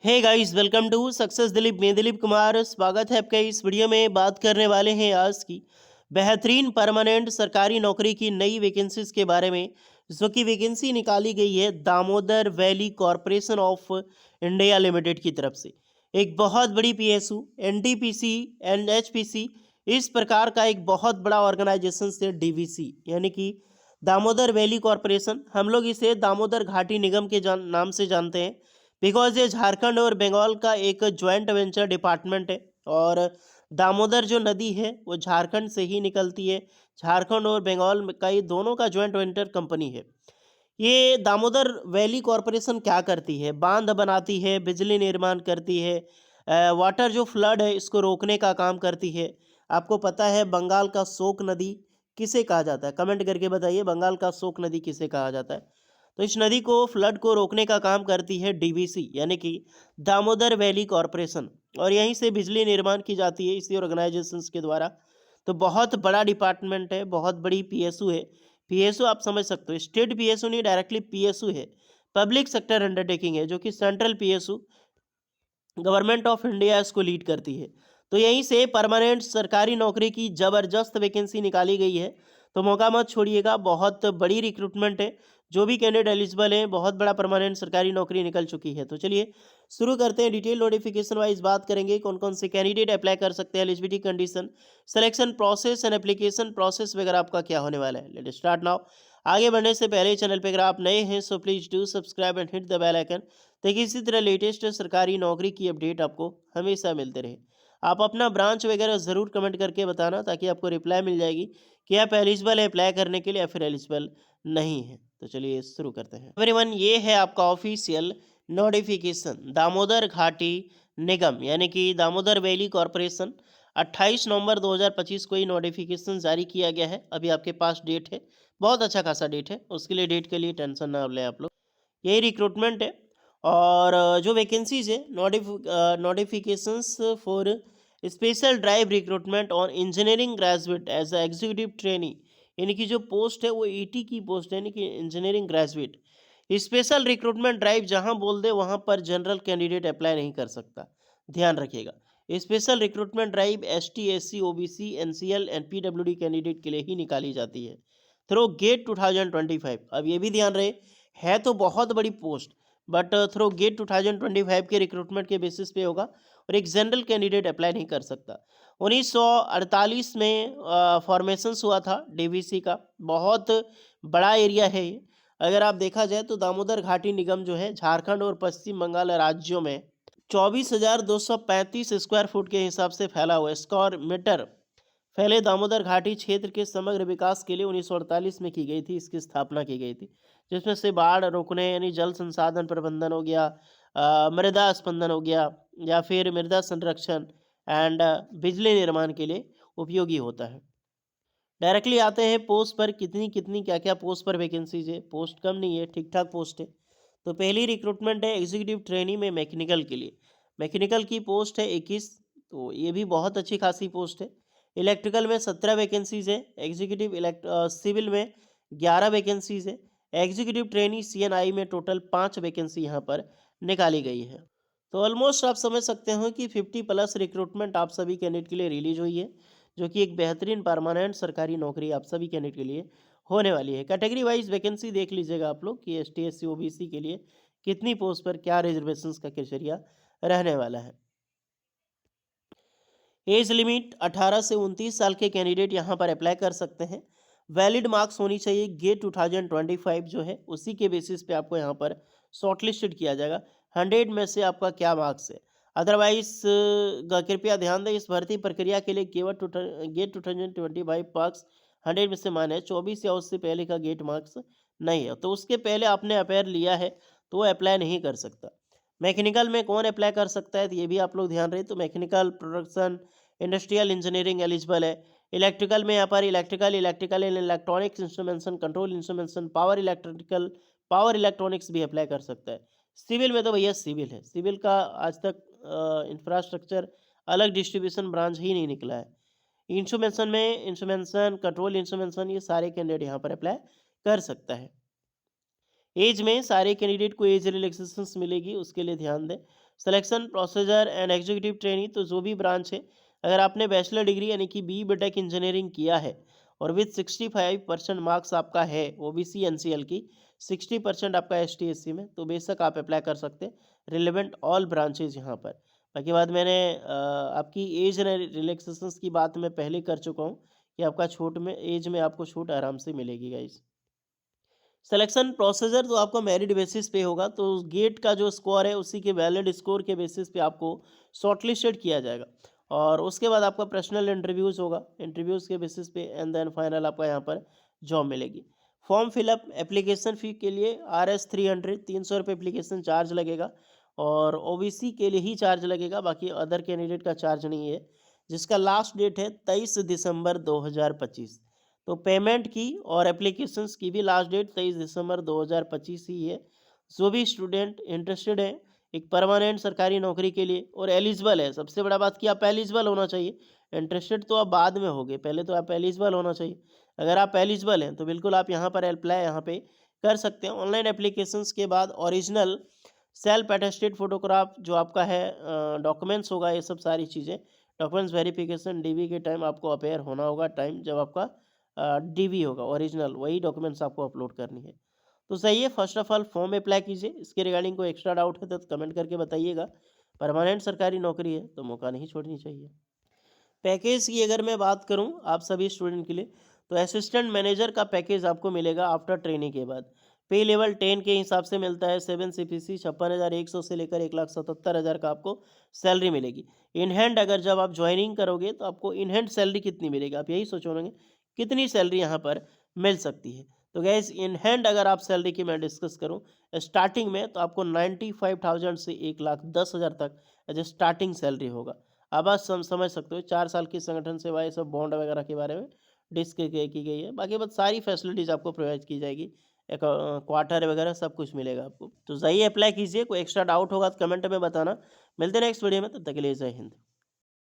Hey guys, welcome to success Dilip. मैं दिलीप कुमार स्वागत है आपका। इस वीडियो में बात करने वाले हैं आज की बेहतरीन परमानेंट सरकारी नौकरी की नई वैकेंसीज के बारे में, जो कि वैकेंसी निकाली गई है Damodar valley corporation of India limited की तरफ से। एक बहुत बड़ी पीएसयू, एनटीपीसी एंड एचपीसी, इस प्रकार का एक बहुत बड़ा ऑर्गेनाइजेशन से डीवीसी यानी कि दामोदर वैली कॉरपोरेशन, हम लोग इसे दामोदर घाटी निगम के नाम से जानते हैं, बिकॉज ये झारखंड और बंगाल का एक ज्वाइंट वेंचर डिपार्टमेंट है। और दामोदर जो नदी है वो झारखंड से ही निकलती है। झारखंड और बंगाल का ये दोनों का ज्वाइंट वेंचर कंपनी है। ये दामोदर वैली कॉरपोरेशन क्या करती है? बांध बनाती है, बिजली निर्माण करती है, वाटर जो फ्लड है इसको रोकने का काम करती है। आपको पता है बंगाल का शोक नदी किसे कहा जाता है? कमेंट करके बताइए, बंगाल का शोक नदी किसे कहा जाता है? तो इस नदी को फ्लड को रोकने का काम करती है डीवीसी यानी कि दामोदर वैली कॉरपोरेशन। और यहीं से बिजली निर्माण की जाती है इसी ऑर्गेनाइजेशंस के द्वारा। तो बहुत बड़ा डिपार्टमेंट है, बहुत बड़ी पीएसयू है। पीएसयू आप समझ सकते हो, स्टेट पीएसयू नहीं, डायरेक्टली पीएसयू है। पब्लिक सेक्टर अंडरटेकिंग है, जो कि central PSU government of India इसको लीड करती है। तो यहीं से परमानेंट सरकारी नौकरी की ज़बरदस्त वैकेंसी निकाली गई है। तो मौका मत छोड़िएगा, बहुत बड़ी रिक्रूटमेंट है। जो भी कैंडिडेट एलिजिबल हैं, बहुत बड़ा परमानेंट सरकारी नौकरी निकल चुकी है। तो चलिए शुरू करते हैं। डिटेल नोटिफिकेशन वाइज बात करेंगे कौन कौन से कैंडिडेट अप्लाई कर सकते हैं, eligibility condition, selection process and application process वगैरह आपका क्या होने वाला है। Let start now. आगे बढ़ने से पहले चैनल पे अगर आप नए हैं so please do subscribe and hit the bell icon, ताकि इसी तरह लेटेस्ट सरकारी नौकरी की अपडेट आपको हमेशा मिलते रहे। आप अपना ब्रांच वगैरह ज़रूर कमेंट करके बताना, ताकि आपको रिप्लाई मिल जाएगी कि आप एलिजिबल है अप्लाई करने के लिए या फिर एलिजिबल नहीं है। तो चलिए शुरू करते हैं। एवरीवन, ये है आपका ऑफिशियल नोटिफिकेशन। दामोदर घाटी निगम यानी कि दामोदर वैली कॉरपोरेशन 28 नवंबर 2025 को ये नोटिफिकेशन जारी किया गया है। अभी आपके पास डेट है, बहुत अच्छा खासा डेट है, उसके लिए डेट के लिए टेंशन ना लें आप लोग। यही रिक्रूटमेंट है। और जो वैकेंसीज है, notifications for special drive recruitment on engineering graduate as a executive trainee, यानी कि जो पोस्ट है वो ईटी की पोस्ट है, यानी कि engineering graduate. Special recruitment drive जहां बोल दे वहां पर जनरल कैंडिडेट अप्लाई नहीं कर सकता, ध्यान रखिएगा। Special recruitment drive ST, SC, OBC, NCL and PWD candidate के लिए ही निकाली जाती है थ्रू गेट 2025। अब ये भी ध्यान रहे, है तो बहुत बड़ी पोस्ट, बट थ्रू गेट 2025 के रिक्रूटमेंट के बेसिस पे होगा, और एक जनरल कैंडिडेट अप्लाई नहीं कर सकता। 1948 में फॉर्मेशन हुआ था डीवीसी का। बहुत बड़ा एरिया है ये। अगर आप देखा जाए तो दामोदर घाटी निगम जो है झारखंड और पश्चिम बंगाल राज्यों में 24,235 स्क्वायर फुट के हिसाब से फैला हुआ है, स्क्वायर मीटर फैले दामोदर घाटी क्षेत्र के समग्र विकास के लिए 1948 में की गई थी, इसकी स्थापना की गई थी। जिसमें से बाढ़ रोकने यानी जल संसाधन प्रबंधन हो गया, मृदा स्पंदन हो गया, या फिर मृदा संरक्षण एंड बिजली निर्माण के लिए उपयोगी होता है। डायरेक्टली आते हैं पोस्ट पर, कितनी कितनी क्या क्या पोस्ट पर वैकेंसीज है। पोस्ट कम नहीं है, ठीक ठाक पोस्ट है। तो पहली रिक्रूटमेंट है एग्जीक्यूटिव ट्रेनी में मैकेनिकल के लिए। मैकेनिकल की पोस्ट है 21, तो ये भी बहुत अच्छी खासी पोस्ट है। इलेक्ट्रिकल में 17 वैकेंसीज है। एग्जीक्यूटिव सिविल में 11 वैकेंसीज है। एग्जीक्यूटिव ट्रेनी सीएनआई में टोटल 5 वैकेंसी यहाँ पर निकाली गई है। तो ऑलमोस्ट आप समझ सकते हो कि 50+ रिक्रूटमेंट आप सभी कैंडिडेट के लिए रिलीज हुई है, जो कि एक बेहतरीन परमानेंट सरकारी नौकरी आप सभी कैंडिडेट के लिए होने वाली है। कैटेगरी वाइज वैकेंसी देख लीजिएगा आप लोग कि एसटी, एससी, ओबीसी के लिए कितनी पोस्ट पर क्या रिजर्वेशंस का क्राइटेरिया रहने वाला है। एज लिमिट 18 से 29 साल के कैंडिडेट यहाँ पर अप्लाई कर सकते हैं। वैलिड मार्क्स होनी चाहिए। गेट 2025 जो है उसी के बेसिस पे आपको यहाँ पर शॉर्टलिस्टेड किया जाएगा। 100 में से आपका क्या मार्क्स है। अदरवाइज कृपया ध्यान दें, इस भर्ती प्रक्रिया के लिए केवल गेट 2025 मार्क्स 100 में से माने 24 या उससे पहले का गेट मार्क्स नहीं है। तो उसके पहले आपने अपेयर लिया है तो वो अप्लाई नहीं कर सकता। मैकेनिकल में कौन अप्लाई कर सकता है, तो ये भी आप लोग ध्यान रहे। तो mechanical, production, industrial engineering eligible है। इलेक्ट्रिकल में यहाँ पर electrical and electronics instrumentation, control instrumentation, power electronics भी अप्लाई कर सकता है। सिविल में तो भैया सिविल है, सिविल का आज तक इंफ्रास्ट्रक्चर अलग डिस्ट्रीब्यूशन ब्रांच ही नहीं निकला है। इंस्ट्रूमेंटेशन में इंस्ट्रूमेंटेशन, कंट्रोल इंस्ट्रूमेंटेशन, ये सारे कैंडिडेट यहाँ पर अप्लाई कर सकता है। एज में सारे कैंडिडेट को एज रिलैक्सेशंस मिलेगी, उसके लिए ध्यान दें। Selection procedure and executive training, तो जो भी ब्रांच है, अगर आपने बैचलर डिग्री यानी कि बी टेक इंजीनियरिंग किया है और विथ 65% मार्क्स आपका है ओबीसी एनसीएल की, 60% आपका एसटी एससी में, तो बेशक आप अप्लाई कर सकते हैं रिलेवेंट ऑल ब्रांचेज यहाँ पर। बाकी बात मैंने आपकी एज रिलैक्सेशंस की बात मैं पहले कर चुका हूँ कि आपका छूट में एज में आपको छूट आराम से मिलेगी गाइज। सिलेक्शन प्रोसीजर तो आपका मेरिट बेसिस पे होगा, तो गेट का जो स्कोर है उसी के वैलिड स्कोर के बेसिस पे आपको शॉर्टलिस्टेड किया जाएगा और उसके बाद आपका पर्सनल इंटरव्यूज़ होगा, इंटरव्यूज़ के बेसिस पे एंड देन फाइनल आपका यहाँ पर जॉब मिलेगी। फॉर्म फिलअप एप्लीकेशन फ़ी के लिए RS 300 ₹300 एप्लीकेशन चार्ज लगेगा और ओबीसी के लिए ही चार्ज लगेगा, बाकी अदर कैंडिडेट का चार्ज नहीं है, जिसका लास्ट डेट है 23 दिसंबर 2025। तो पेमेंट की और एप्लीकेशंस की भी लास्ट डेट 23 दिसंबर 2025 ही है। जो भी स्टूडेंट इंटरेस्टेड है एक परमानेंट सरकारी नौकरी के लिए और एलिजिबल है, सबसे बड़ा बात कि आप एलिजिबल होना चाहिए। इंटरेस्टेड तो आप बाद में होगे, पहले तो आप एलिजिबल होना चाहिए। अगर आप एलिजिबल हैं तो बिल्कुल आप यहाँ पर अप्लाई यहाँ पे कर सकते हैं। ऑनलाइन एप्लीकेशंस के बाद ओरिजिनल सेल्फ अटेस्टेड फोटोग्राफ जो आपका है, डॉक्यूमेंट्स होगा, ये सब सारी चीज़ें, डॉक्यूमेंट्स वेरिफिकेशन डीवी के टाइम आपको अपेयर होना होगा, टाइम जब आपका डीवी होगा ओरिजिनल, वही डॉक्यूमेंट्स आपको अपलोड करनी है। तो सही है, first of all form apply कीजिए। इसके रिगार्डिंग कोई एक्स्ट्रा डाउट है तो कमेंट करके बताइएगा। परमानेंट सरकारी नौकरी है तो मौका नहीं छोड़नी चाहिए। पैकेज की अगर मैं बात करूं आप सभी स्टूडेंट के लिए, तो असिस्टेंट मैनेजर का पैकेज आपको मिलेगा आफ्टर ट्रेनिंग के बाद। पे लेवल 10 के हिसाब से मिलता है। 7 CPC 56,100 से लेकर 1,77,000 का आपको सैलरी मिलेगी। इन हैंड अगर जब आप ज्वाइनिंग करोगे तो आपको इन हैंड सैलरी कितनी मिलेगी, आप यही सोचोगे कितनी सैलरी यहाँ पर मिल सकती है। तो गैस इन हैंड अगर आप सैलरी की मैं डिस्कस करूँ स्टार्टिंग में, तो आपको 95,000 से 1,10,000 तक एज ए स्टार्टिंग सैलरी होगा। अब आप समझ सकते हो 4 साल की संगठन सेवा, ये सब बॉन्ड वगैरह के बारे में डिस्कस की गई है। बाकी बस सारी फैसिलिटीज़ आपको प्रोवाइड की जाएगी, एक क्वार्टर वगैरह सब कुछ मिलेगा आपको। तो सही अप्लाई कीजिए, कोई एक्स्ट्रा डाउट होगा तो कमेंट में बताना। मिलते हैं नेक्स्ट वीडियो में, तब तक के लिए जय हिंद।